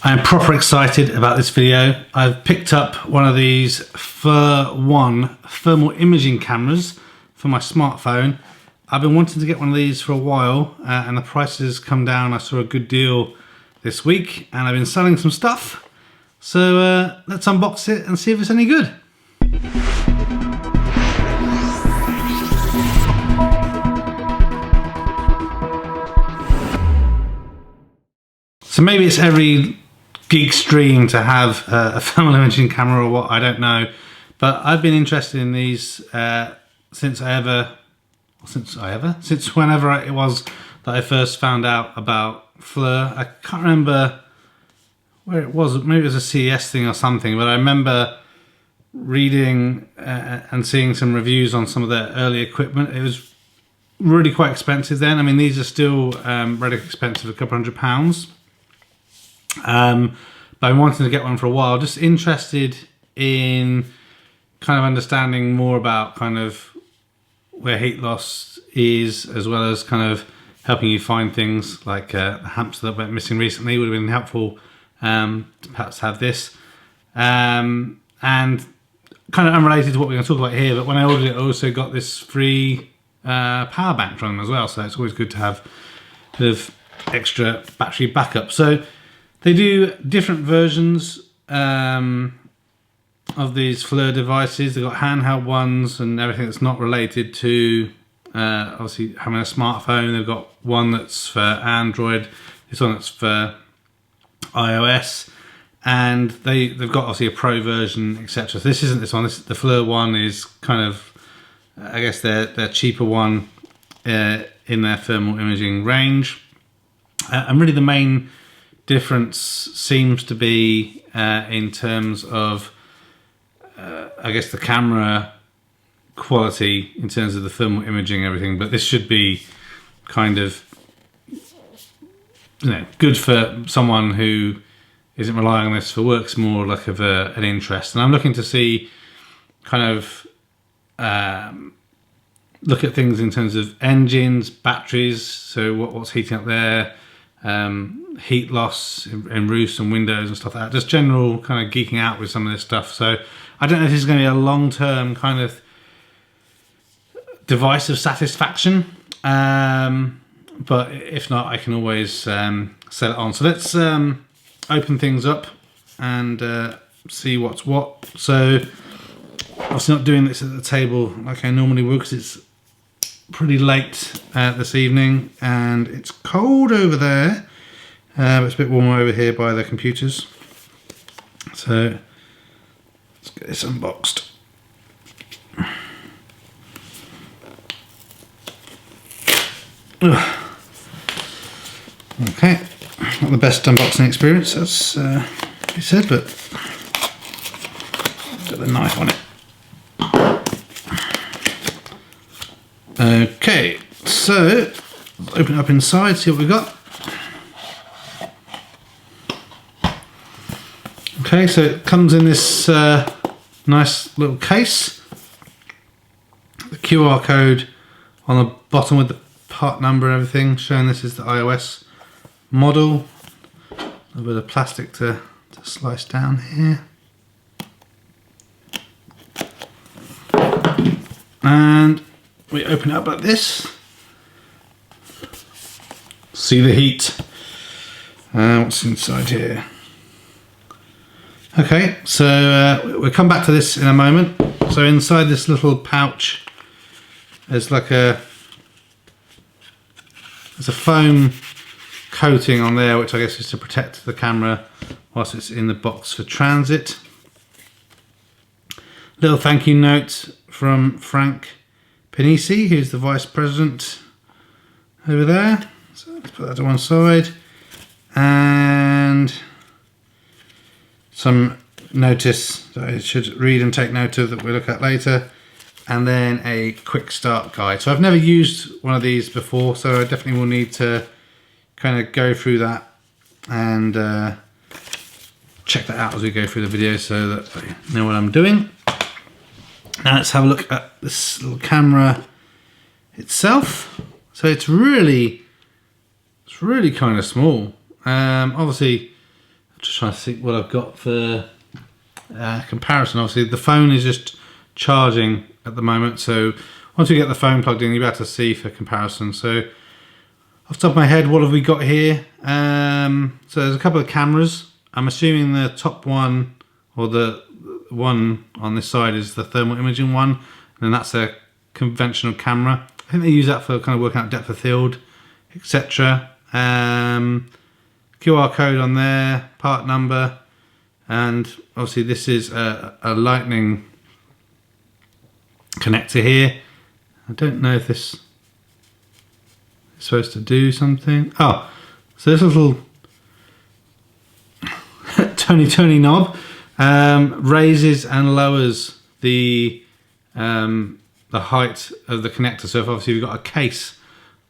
I'm proper excited about this video. I've picked up one of these Flir One thermal imaging cameras for my smartphone. I've been wanting to get one of these for a while and the prices come down. I saw a good deal this week and I've been selling some stuff. So let's unbox it and see if it's any good. So maybe it's every geek's dream to have a thermal imaging camera or what, I don't know. But I've been interested in these since whenever it was that I first found out about Flir. I can't remember where it was, maybe it was a CES thing or something, but I remember reading and seeing some reviews on some of their early equipment. It was really quite expensive then. I mean, these are still really expensive, a couple £100. But I'm wanting to get one for a while, just interested in kind of understanding more about kind of where heat loss is, as well as kind of helping you find things like the hamster that went missing recently. Would have been helpful to perhaps have this, and kind of unrelated to what we're going to talk about here, but when I ordered it I also got this free power bank from them as well, so it's always good to have a bit of extra battery backup. So they do different versions of these Flir devices. They've got handheld ones and everything that's not related to obviously having a smartphone. They've got one that's for Android, this one that's for iOS, and they've got obviously a pro version, etc. So this isn't this one. The Flir One is kind of, I guess, their cheaper one in their thermal imaging range. And really the main difference seems to be in terms of I guess the camera quality in terms of the thermal imaging and everything, but this should be kind of, you know, good for someone who isn't relying on this for work. It's more like of an interest, and I'm looking to see kind of look at things in terms of engines, batteries, so what's heating up there, heat loss in roofs and windows and stuff like that. Just general kind of geeking out with some of this stuff. So I don't know if this is going to be a long-term kind of device of satisfaction, but if not, I can always sell it on. So let's open things up and see what's what. So obviously not doing this at the table like I normally would, because it's pretty late this evening and it's cold over there, but it's a bit warmer over here by the computers. So let's get this unboxed. Okay, not the best unboxing experience, as you said, but got the knife on it. Okay, so let's open it up inside, see what we've got. Okay, so it comes in this nice little case. The QR code on the bottom with the part number and everything, showing this is the iOS model. A little bit of plastic to slice down here. And we open it up like this. See the heat. What's inside here? Okay, so we'll come back to this in a moment. So inside this little pouch, there's like there's a foam coating on there, which I guess is to protect the camera whilst it's in the box for transit. Little thank you note from Frank Panisi, who's the vice president over there. So let's put that to one side. And some notice that I should read and take note of that we'll look at later. And then a quick start guide. So I've never used one of these before, so I definitely will need to kind of go through that and check that out as we go through the video so that I know what I'm doing. Now let's have a look at this little camera itself. So it's really kind of small. Obviously just trying to think what I've got for comparison. Obviously the phone is just charging at the moment, so once we get the phone plugged in, you'll be able to see for comparison. So off the top of my head, what have we got here? So there's a couple of cameras. I'm assuming the top one, or the one on this side, is the thermal imaging one, and then that's a conventional camera. I think they use that for kind of working out depth of field, etc. QR code on there, part number, and obviously this is a lightning connector here. I don't know if this is supposed to do something. Oh, so this little Tony knob raises and lowers the height of the connector. So if obviously you've got a case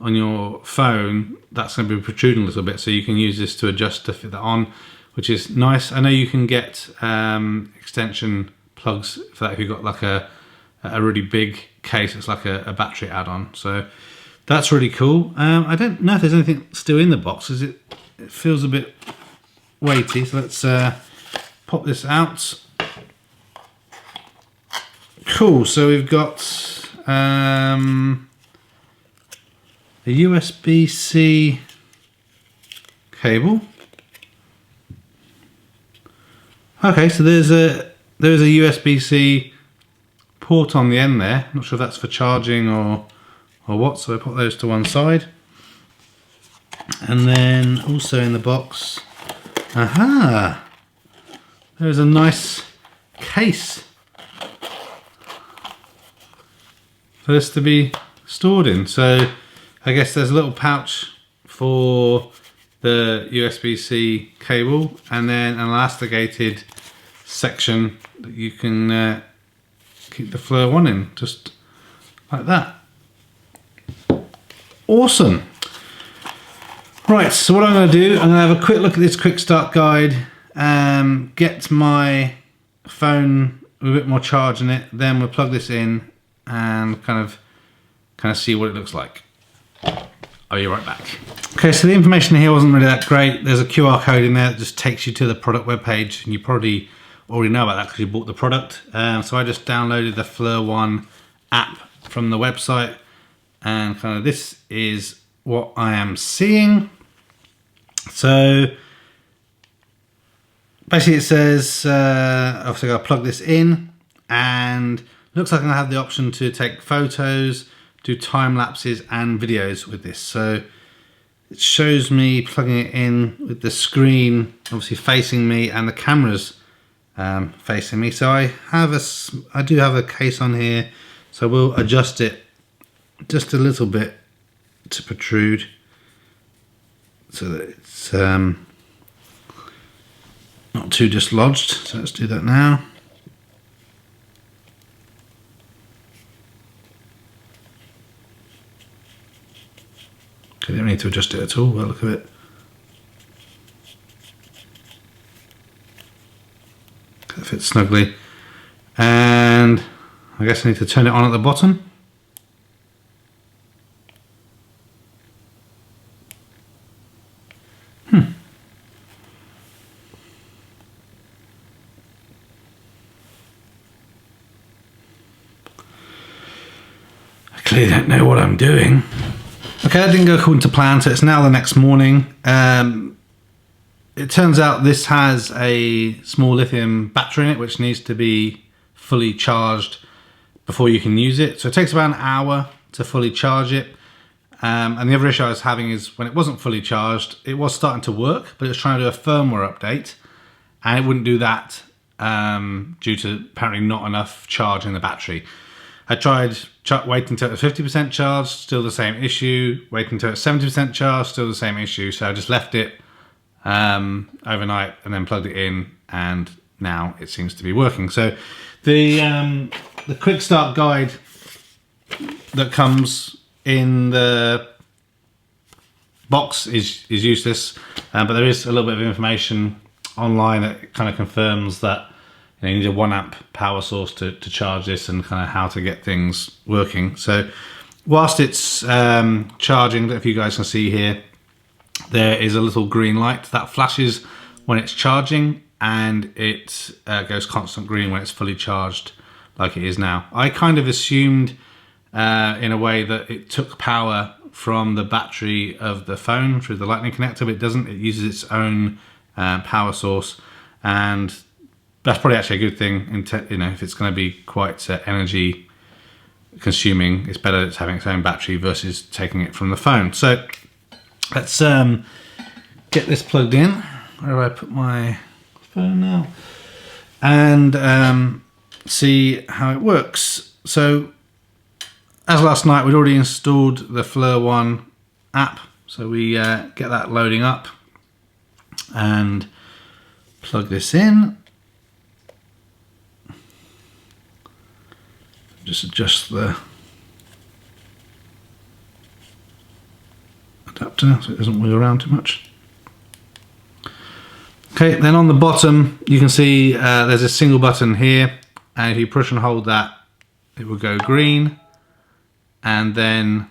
on your phone, that's going to be protruding a little bit, so you can use this to adjust to fit that on, which is nice. I know you can get extension plugs for that if you've got like a really big case. It's like a battery add-on, so that's really cool. I don't know if there's anything still in the box, as it feels a bit weighty, so let's pop this out. Cool, so we've got a USB-C cable. Okay, so there's a USB-C port on the end there. Not sure if that's for charging or what, so I put those to one side. And then also in the box, aha, there's a nice case for this to be stored in. So I guess there's a little pouch for the USB-C cable, and then an elasticated section that you can keep the Flir One in, just like that. Awesome. Right, so what I'm going to do, I'm going to have a quick look at this quick start guide, get my phone with a bit more charge in it, then we'll plug this in and kind of see what it looks like. I'll be right back. Okay, so the information here wasn't really that great. There's a QR code in there that just takes you to the product webpage, and you probably already know about that because you bought the product. So I just downloaded the Flir One app from the website, and kind of this is what I am seeing. So basically it says, obviously I've got to plug this in, and looks like I'm going to have the option to take photos, do time lapses and videos with this. So it shows me plugging it in with the screen obviously facing me and the cameras facing me. So I do have a case on here, so we'll adjust it just a little bit to protrude so that it's not too dislodged. So let's do that now. Okay, don't need to adjust it at all. Well, look at it. That fits snugly. And I guess I need to turn it on at the bottom. I clearly don't know what I'm doing. Okay, that didn't go according to plan, so it's now the next morning. It turns out this has a small lithium battery in it, which needs to be fully charged before you can use it. So it takes about an hour to fully charge it. And the other issue I was having is when it wasn't fully charged, it was starting to work, but it was trying to do a firmware update, and it wouldn't do that due to apparently not enough charge in the battery. I tried waiting until it was 50% charged, still the same issue. Waiting until it's 70% charged, still the same issue. So I just left it overnight and then plugged it in, and now it seems to be working. So the quick start guide that comes in the box is useless, but there is a little bit of information online that kind of confirms that you need a 1 amp power source to charge this, and kind of how to get things working. So whilst it's charging, if you guys can see here, there is a little green light that flashes when it's charging, and it goes constant green when it's fully charged like it is now. I kind of assumed in a way that it took power from the battery of the phone through the lightning connector, but it doesn't. It uses its own power source, and that's probably actually a good thing. You know, if it's going to be quite energy consuming, it's better it's having its own battery versus taking it from the phone. So let's get this plugged in. Where do I put my phone now? And see how it works. So as last night, we'd already installed the Flir One app, so we get that loading up and plug this in. Just adjust the adapter so it doesn't wheel around too much. Okay, then on the bottom you can see there's a single button here, and if you push and hold that, it will go green. And then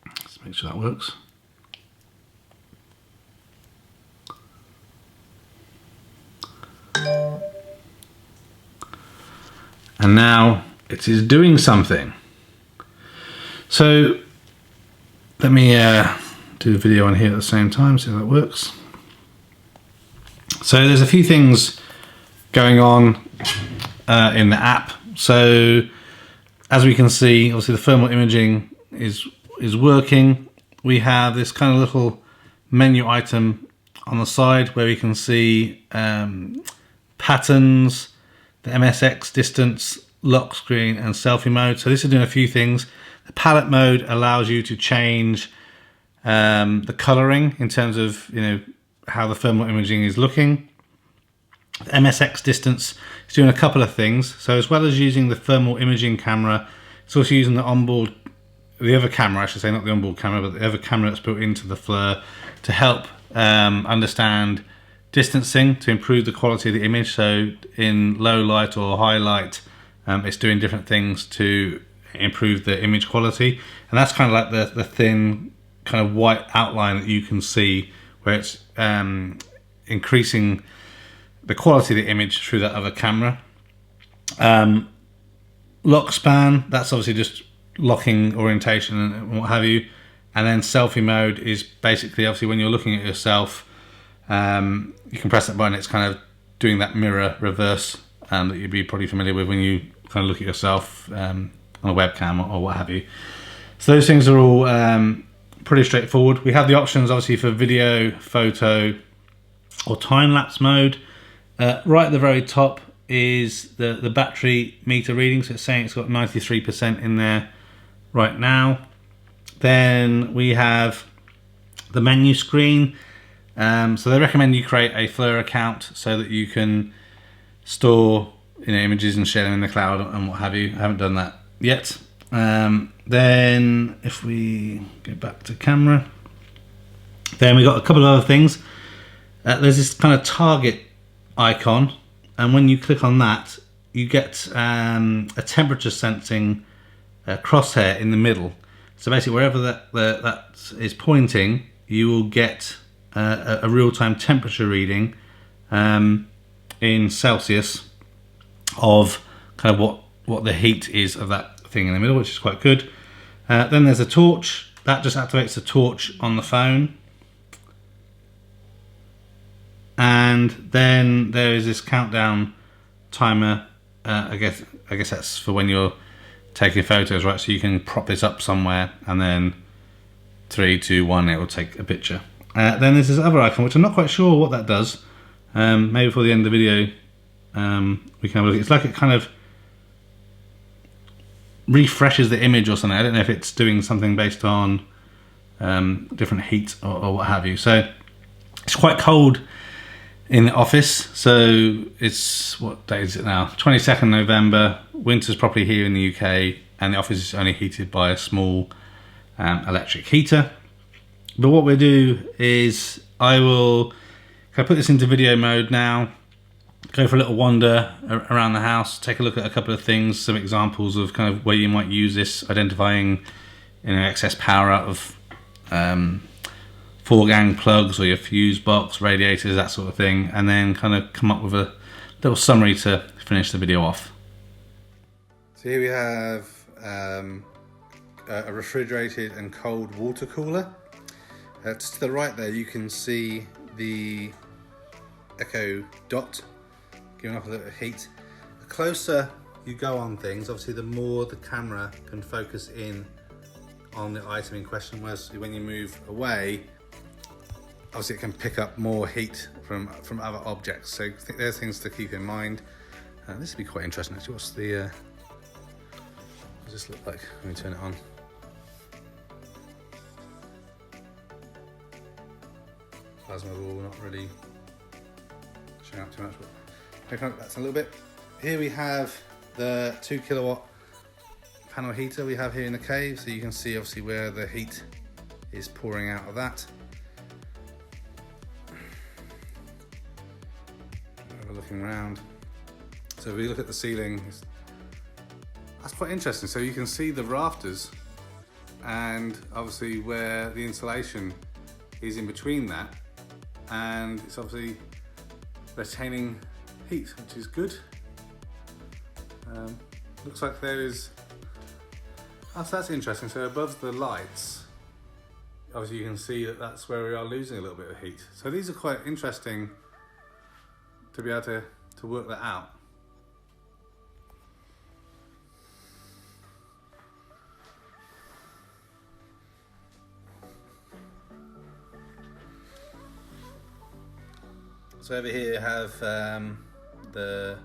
let's make sure that works. And now it is doing something. So let me do a video on here at the same time, see how that works. So there's a few things going on in the app. So as we can see, obviously the thermal imaging is working. We have this kind of little menu item on the side where we can see patterns, the MSX distance, lock screen, and selfie mode. So this is doing a few things. The palette mode allows you to change the coloring in terms of, you know, how the thermal imaging is looking. The MSX distance is doing a couple of things. So as well as using the thermal imaging camera, it's also using the other camera, I should say, not the onboard camera, but the other camera that's built into the Flir to help understand distancing, to improve the quality of the image. So in low light or high light, it's doing different things to improve the image quality. And that's kind of like the thin kind of white outline that you can see, where it's increasing the quality of the image through that other camera. Lock span, that's obviously just locking orientation and what have you. And then selfie mode is basically, obviously, when you're looking at yourself, you can press that button, it's kind of doing that mirror reverse that you'd be probably familiar with when you kind of look at yourself on a webcam or what have you. So those things are all pretty straightforward. We have the options obviously for video, photo, or time-lapse mode. Right at the very top is the battery meter reading, so it's saying it's got 93% in there right now. Then we have the menu screen. So they recommend you create a Flir account so that you can store, you know, images and share them in the cloud and what have you. I haven't done that yet. Then if we go back to camera, then we got a couple of other things. There's this kind of target icon, and when you click on that, you get a temperature sensing crosshair in the middle. So basically, wherever that is pointing, you will get a real-time temperature reading in Celsius of kind of what the heat is of that thing in the middle, which is quite good. Then there's a torch. That just activates the torch on the phone. And then there is this countdown timer. I guess that's for when you're taking photos, right? So you can prop this up somewhere, and then 3, 2, 1, it will take a picture. Then there's this other icon, which I'm not quite sure what that does. Maybe before the end of the video, we can have a look. It's like it kind of refreshes the image or something. I don't know if it's doing something based on different heat or what have you. So it's quite cold in the office. So it's, what day is it now? 22nd November. Winter's probably here in the UK, and the office is only heated by a small electric heater. But what we'll do is I put this into video mode now, go for a little wander around the house, take a look at a couple of things, some examples of kind of where you might use this, identifying, you know, excess power out of 4-gang plugs or your fuse box, radiators, that sort of thing, and then kind of come up with a little summary to finish the video off. So here we have a refrigerated and cold water cooler. Just to the right there you can see the Echo Dot giving off a little heat. The closer you go on things, obviously the more the camera can focus in on the item in question, whereas when you move away, obviously it can pick up more heat from other objects. So I think there's things to keep in mind. This would be quite interesting actually. What does this look like when we turn it on? Plasma ball, not really showing up too much, but open up that's a little bit. Here we have the 2 kilowatt panel heater we have here in the cave, so you can see obviously where the heat is pouring out of that. We're looking around. So if we look at the ceiling, that's quite interesting. So you can see the rafters and obviously where the insulation is in between that, and it's obviously retaining heat, which is good. Looks like there is, so that's interesting. So above the lights, obviously you can see that that's where we are losing a little bit of heat. So these are quite interesting to be able to work that out. So over here you have the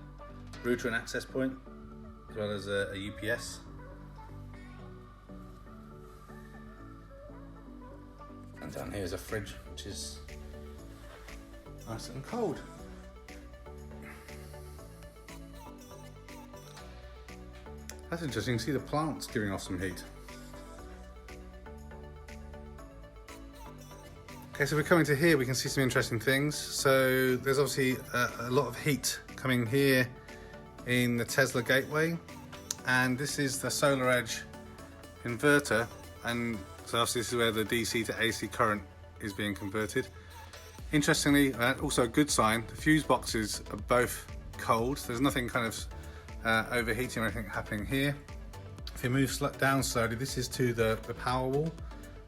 router and access point, as well as a UPS. And down here is a fridge, which is nice and cold. That's interesting, you can see the plants giving off some heat. Okay, so we're coming to here, we can see some interesting things. So there's obviously a lot of heat coming here in the Tesla gateway, and this is the Solar Edge inverter, and so obviously this is where the DC to AC current is being converted. Interestingly, also a good sign, the fuse boxes are both cold. There's nothing kind of overheating or anything happening here. If you move down slowly, this is to the power wall,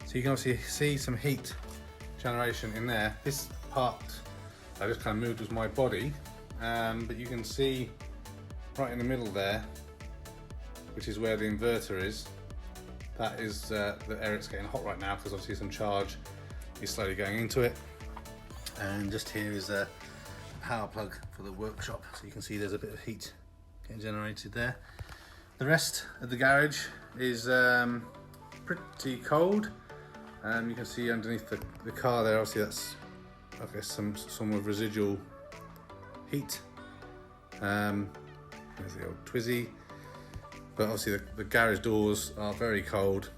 so you can obviously see some heat generation in there. This part I just kind of moved with my body, but you can see right in the middle there, which is where the inverter is. That is the area it's getting hot right now, because obviously some charge is slowly going into it. And just here is a power plug for the workshop, so you can see there's a bit of heat getting generated there. The rest of the garage is pretty cold. You can see underneath the car there, obviously that's, I guess, some of residual heat. There's the old Twizy. But obviously the garage doors are very cold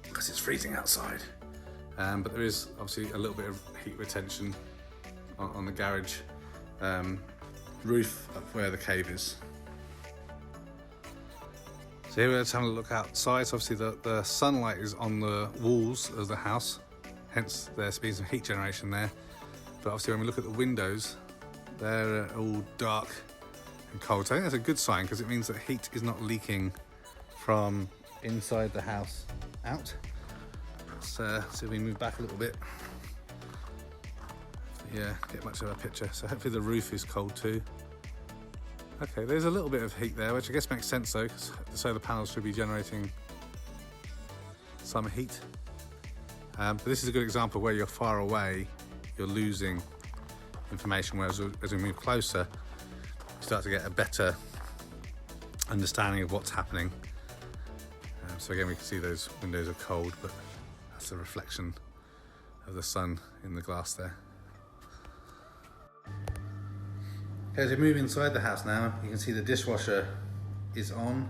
because it's freezing outside. But there is obviously a little bit of heat retention on the garage roof up where the cave is. So here we're just having a look outside. So obviously the sunlight is on the walls of the house, hence there's been some heat generation there. But obviously when we look at the windows, they're all dark and cold. So I think that's a good sign, because it means that heat is not leaking from inside the house out. Let's see if we move back a little bit. Yeah, get much of a picture. So hopefully the roof is cold too. Okay, there's a little bit of heat there, which I guess makes sense though, because the solar panels should be generating some heat. But this is a good example where you're far away, you're losing information, whereas as we move closer, you start to get a better understanding of what's happening. So again, we can see those windows are cold, but that's a reflection of the sun in the glass there. As we move inside the house now, you can see the dishwasher is on,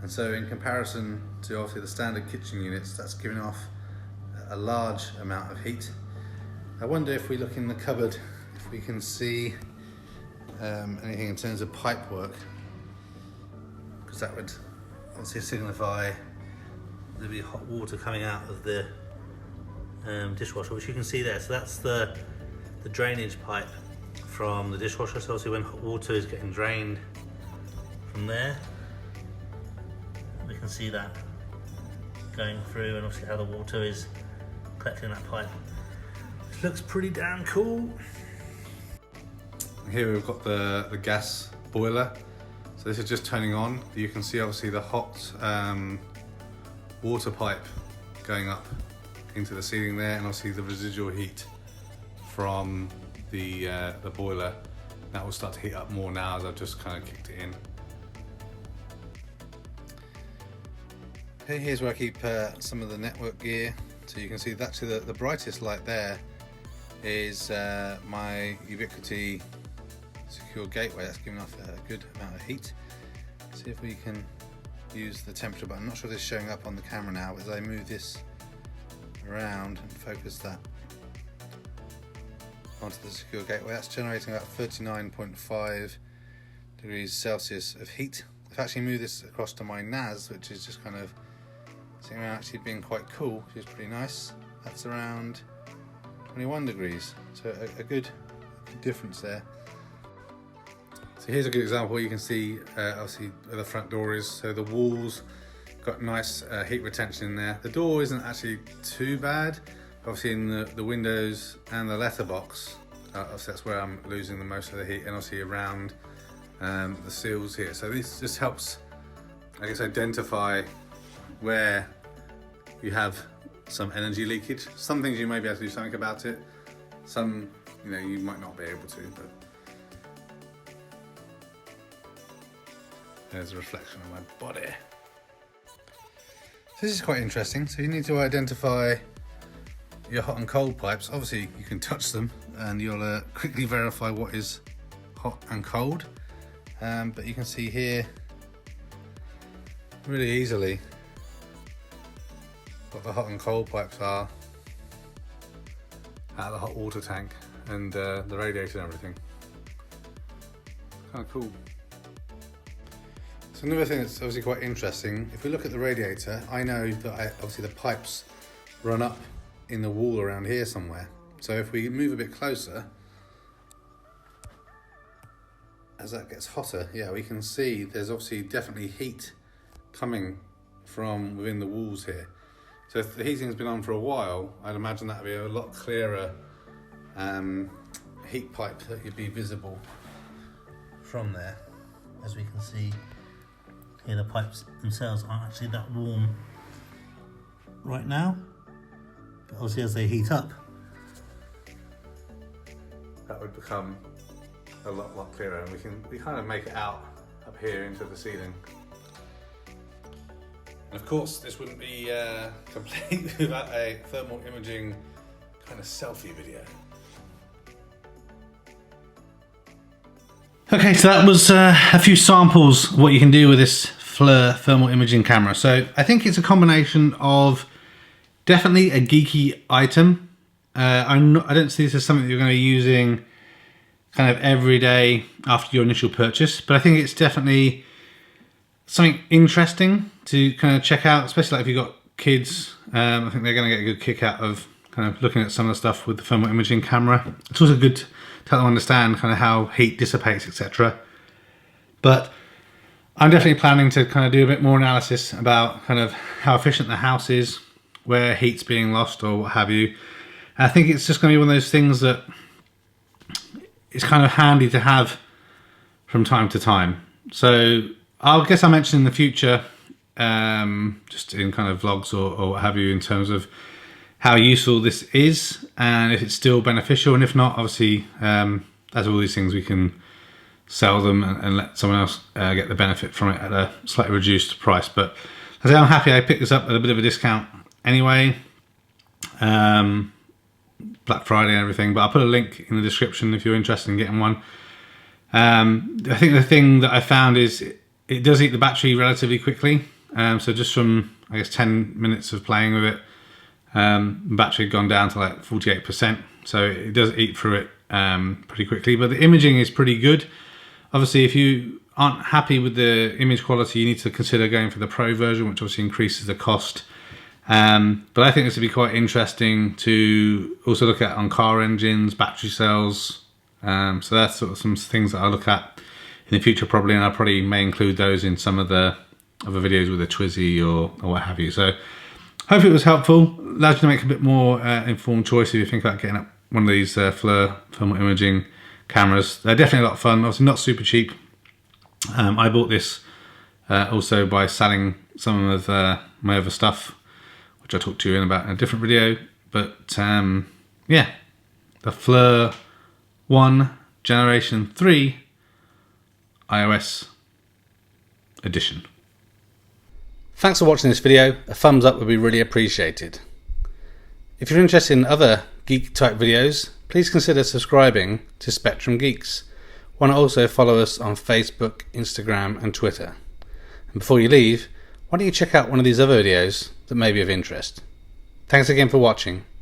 and so in comparison to obviously the standard kitchen units, that's giving off a large amount of heat. I wonder if we look in the cupboard if we can see anything in terms of pipe work, because that would obviously signify there'd be hot water coming out of the dishwasher, which you can see there. So that's the drainage pipe from the dishwasher. So obviously when hot water is getting drained from there, we can see that going through, and obviously how the water is collecting that pipe. It looks pretty damn cool. Here we've got the gas boiler. So this is just turning on. You can see obviously the hot water pipe going up into the ceiling there, and obviously the residual heat from the boiler. That will start to heat up more now as I've just kind of kicked it in. Okay, here's where I keep some of the network gear. So you can see that actually the brightest light there is my Ubiquiti secure gateway. That's giving off a good amount of heat. See if we can use the temperature button. I'm not sure this is showing up on the camera now, but as I move this around and focus that onto the secure gateway, that's generating about 39.5 degrees Celsius of heat. I've actually moved this across to my NAS, which is just kind of sitting around actually being quite cool, which is pretty nice. That's around 21 degrees, so a good difference there. So here's a good example. You can see obviously where the front door is, so the walls got nice heat retention in there. The door isn't actually too bad. Obviously in the windows and the letterbox, obviously that's where I'm losing the most of the heat, and obviously around the seals here. So this just helps, I guess, identify where you have some energy leakage. Some things you may be able to do something about it. Some, you might not be able to, but there's a reflection on my body. So this is quite interesting. So you need to identify your hot and cold pipes. Obviously you can touch them and you'll quickly verify what is hot and cold. But you can see here really easily what the hot and cold pipes are out of the hot water tank and the radiator and everything. Kind of cool. So another thing that's obviously quite interesting, if we look at the radiator, I know that obviously the pipes run up in the wall around here somewhere. So if we move a bit closer, as that gets hotter, yeah, we can see there's obviously definitely heat coming from within the walls here. So if the heating's been on for a while, I'd imagine that would be a lot clearer heat pipe that would be visible from there. As we can see here, the pipes themselves aren't actually that warm right now, but obviously as they heat up, that would become a lot clearer, and we kind of make it out up here into the ceiling. And of course this wouldn't be complete without a thermal imaging kind of selfie video. Okay, so that was a few samples of what you can do with this Flir thermal imaging camera. So I think it's a combination of definitely a geeky item. I don't see this as something that you're going to be using kind of every day after your initial purchase, but I think it's definitely something interesting to kind of check out, especially like if you've got kids. I think they're going to get a good kick out of kind of looking at some of the stuff with the thermal imaging camera. It's also good to help them understand kind of how heat dissipates, etc. But I'm definitely planning to kind of do a bit more analysis about kind of how efficient the house is, where heat's being lost or what have you. And I think it's just going to be one of those things that it's kind of handy to have from time to time. So I guess I'll mention in the future, just in kind of vlogs or what have you, in terms of how useful this is and if it's still beneficial, and if not, obviously, as all these things, we can sell them and let someone else get the benefit from it at a slightly reduced price. But as I say, I'm happy I picked this up at a bit of a discount anyway, Black Friday and everything, but I'll put a link in the description if you're interested in getting one. I think the thing that I found is it does eat the battery relatively quickly. So just from, I guess, 10 minutes of playing with it, the battery had gone down to like 48%. So it does eat through it pretty quickly, but the imaging is pretty good. Obviously, if you aren't happy with the image quality, you need to consider going for the Pro version, which obviously increases the cost. But I think this would be quite interesting to also look at on car engines, battery cells. So that's sort of some things that I'll look at in the future probably, and I probably may include those in some of the other videos with a Twizy or what have you. So hopefully it was helpful. Allows you to make a bit more informed choice if you think about getting up one of these Flir thermal imaging cameras. They're definitely a lot of fun. Obviously not super cheap. I bought this also by selling some of my other stuff, which I'll talk to you about in a different video. But yeah, the Flir One Generation 3 iOS edition. Thanks for watching this video. A thumbs up would be really appreciated. If you're interested in other geek type videos, please consider subscribing to Spectrum Geeks. Why not also follow us on Facebook, Instagram and Twitter. And before you leave, why don't you check out one of these other videos that may be of interest. Thanks again for watching.